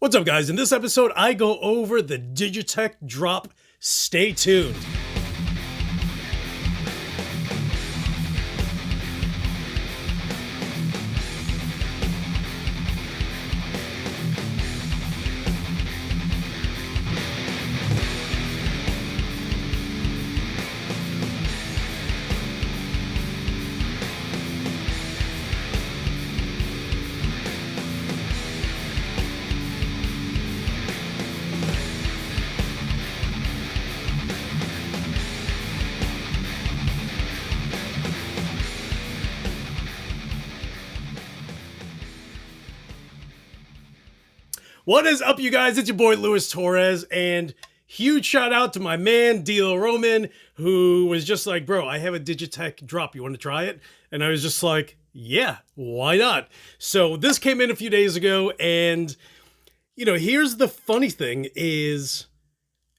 What's up, guys? In this episode, I go over the Digitech Drop. Stay tuned. What is up, you guys? It's your boy Luis Torres, and huge shout out to my man Dido Roman, who was just like, bro, I have a Digitech Drop. You want to try it? And I was just like, yeah, why not? So this came in a few days ago, and you know, here's the funny thing is,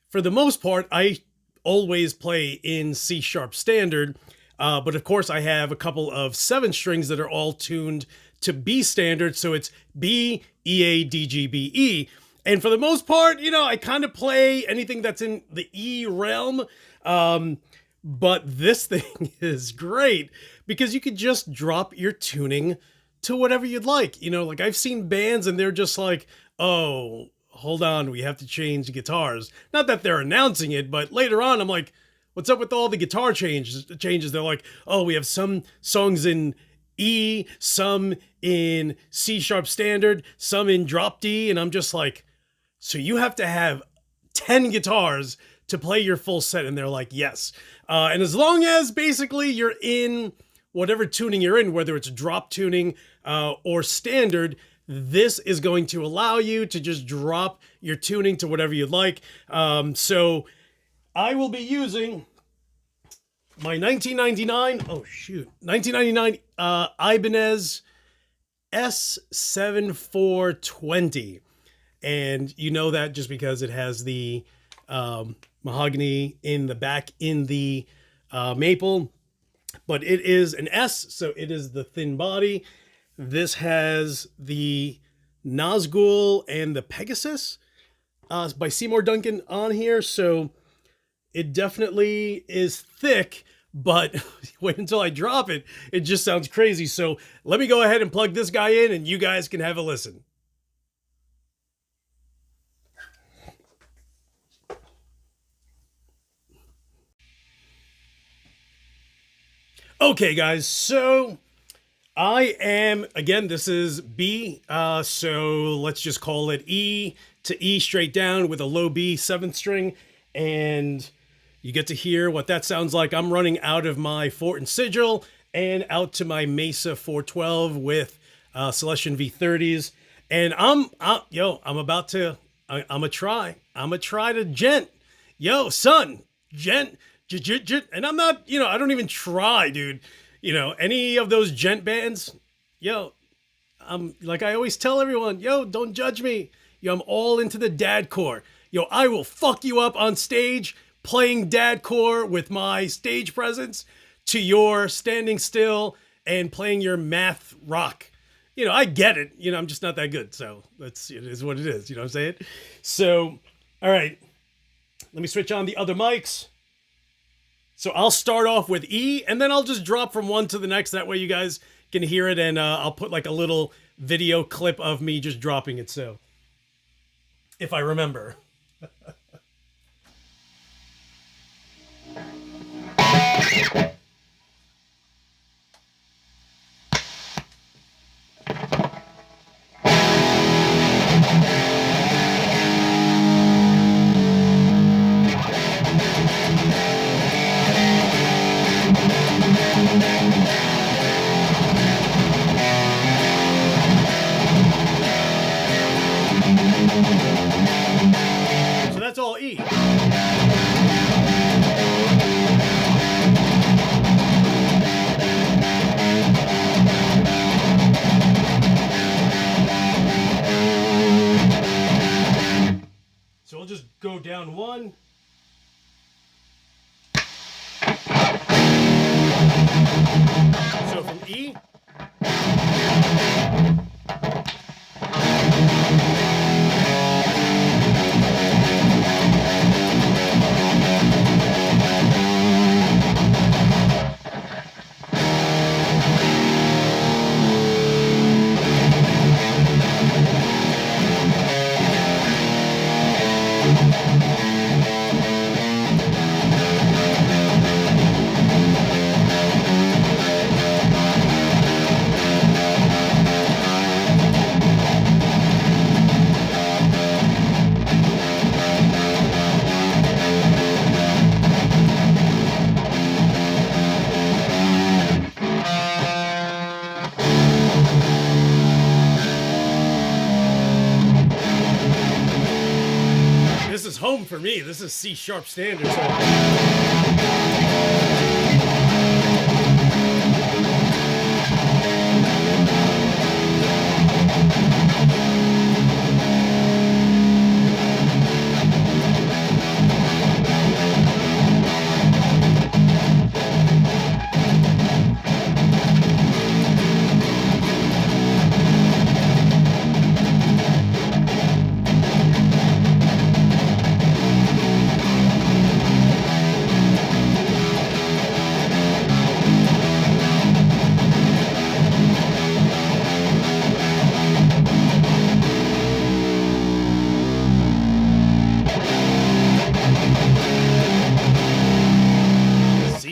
for the most part, I always play in C# standard, but of course I have a couple of 7 strings that are all tuned to B standard, so it's B, E, A, D, G, B, E. And for the most part, you know, I kind of play anything that's in the E realm. But this thing is great because you could just drop your tuning to whatever you'd like. You know, like I've seen bands and they're just like, oh, hold on, we have to change guitars. Not that they're announcing it, but later on, I'm like, what's up with all the guitar changes? They're like, oh, we have some songs in E, some in C# standard, some in drop D, and I'm just like, so you have to have 10 guitars to play your full set? And they're like, yes. And as long as basically you're in whatever tuning you're in, whether it's drop tuning or standard, this is going to allow you to just drop your tuning to whatever you'd like. So I will be using my 1999 Ibanez S7420, and you know that just because it has the mahogany in the back in the maple, but it is an S, so it is the thin body. This has the Nazgul and the Pegasus by Seymour Duncan on here, so it definitely is thick, but wait until I drop it. It just sounds crazy. So let me go ahead and plug this guy in and you guys can have a listen. Okay, guys, so I am, again, this is B, so let's just call it E to E straight down with a low B 7th string, and you get to hear what that sounds like. I'm running out of my Fortin Sigil and out to my Mesa 412 with Celestion V30s. And I'm about to try to gent. Yo, son, gent. And I'm not, you know, I don't even try, dude. You know, any of those gent bands, yo, I'm like I always tell everyone, yo, don't judge me. Yo, I'm all into the dadcore. Yo, I will fuck you up on stage playing dadcore with my stage presence to your standing still and playing your math rock. You know, I get it. You know, I'm just not that good. So it is what it is. You know what I'm saying? So, all right, let me switch on the other mics. So I'll start off with E and then I'll just drop from one to the next. That way you guys can hear it. And I'll put like a little video clip of me just dropping it. So if I remember. So that's all E. So we'll just go down one. So from E. home for me. This is C sharp standard. So.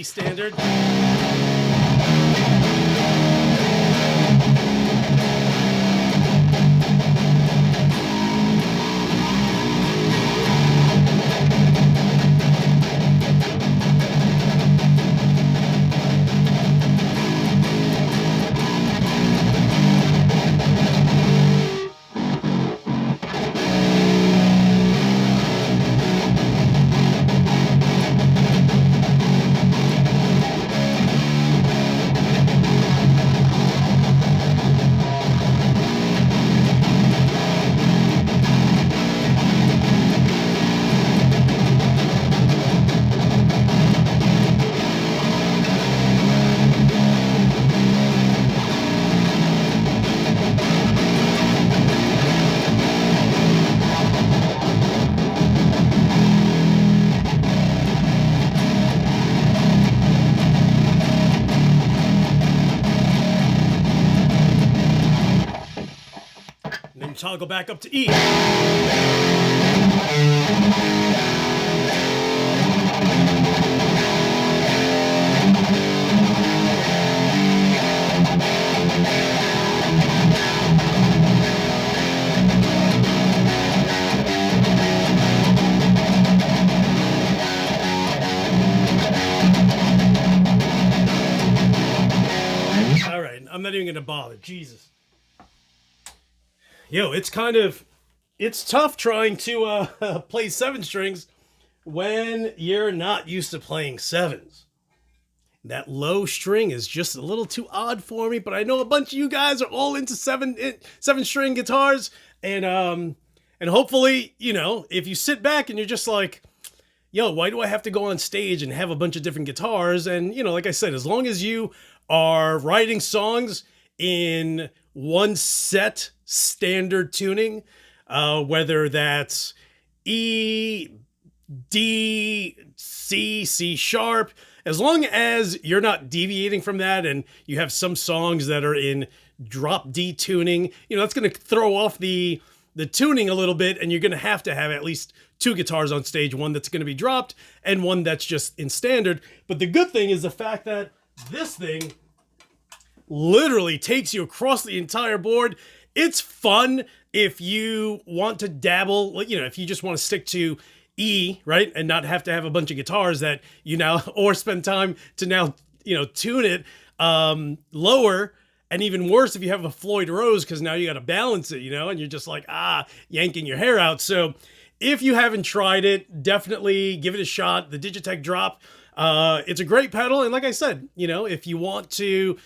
Standard. Toggle back up to E. All right, I'm not even gonna bother. Jesus. Yo, it's tough trying to play 7 strings when you're not used to playing 7s. That low string is just a little too odd for me, but I know a bunch of you guys are all into 7-string guitars, and hopefully, you know, if you sit back and you're just like, yo, why do I have to go on stage and have a bunch of different guitars? And, you know, like I said, as long as you are writing songs in one set standard tuning, whether that's E, D, C, C sharp, as long as you're not deviating from that and you have some songs that are in drop D tuning, you know, that's going to throw off the tuning a little bit, and you're going to have at least 2 guitars on stage, one that's going to be dropped and one that's just in standard. But the good thing is the fact that this thing literally takes you across the entire board. It's fun if you want to dabble, you know, if you just want to stick to E, right, and not have to have a bunch of guitars that you now, or spend time to now, you know, tune it lower. And even worse if you have a Floyd Rose, because now you got to balance it, you know, and you're just like, yanking your hair out. So if you haven't tried it, definitely give it a shot. The Digitech Drop, it's a great pedal. And like I said, you know, if you want to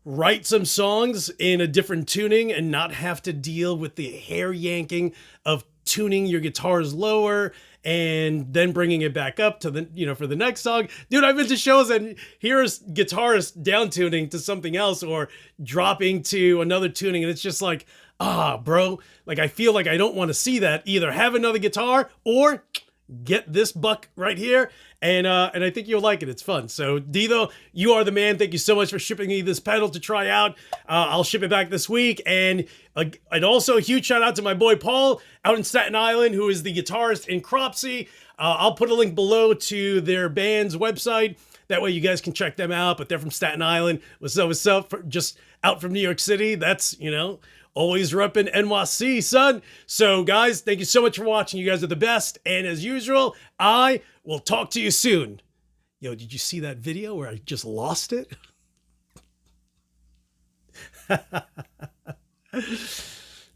write some songs in a different tuning and not have to deal with the hair yanking of tuning your guitars lower and then bringing it back up to the, you know, for the next song. Dude, I've been to shows and here's guitarists down tuning to something else or dropping to another tuning. And it's just like, bro, like, I feel like I don't want to see that. Either have another guitar or get this buck right here. And I think you'll like it. It's fun. So Dido, you are the man. Thank you so much for shipping me this pedal to try out. I'll ship it back this week. And also a huge shout out to my boy Paul out in Staten Island, who is the guitarist in CROPSEY. I'll put a link below to their band's website. That way you guys can check them out. But they're from Staten Island. What's up? Just out from New York City. That's, you know, always repping NYC, son. So guys, thank you so much for watching. You guys are the best. And as usual, I will talk to you soon. Yo, did you see that video where I just lost it?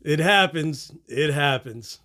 It happens. It happens.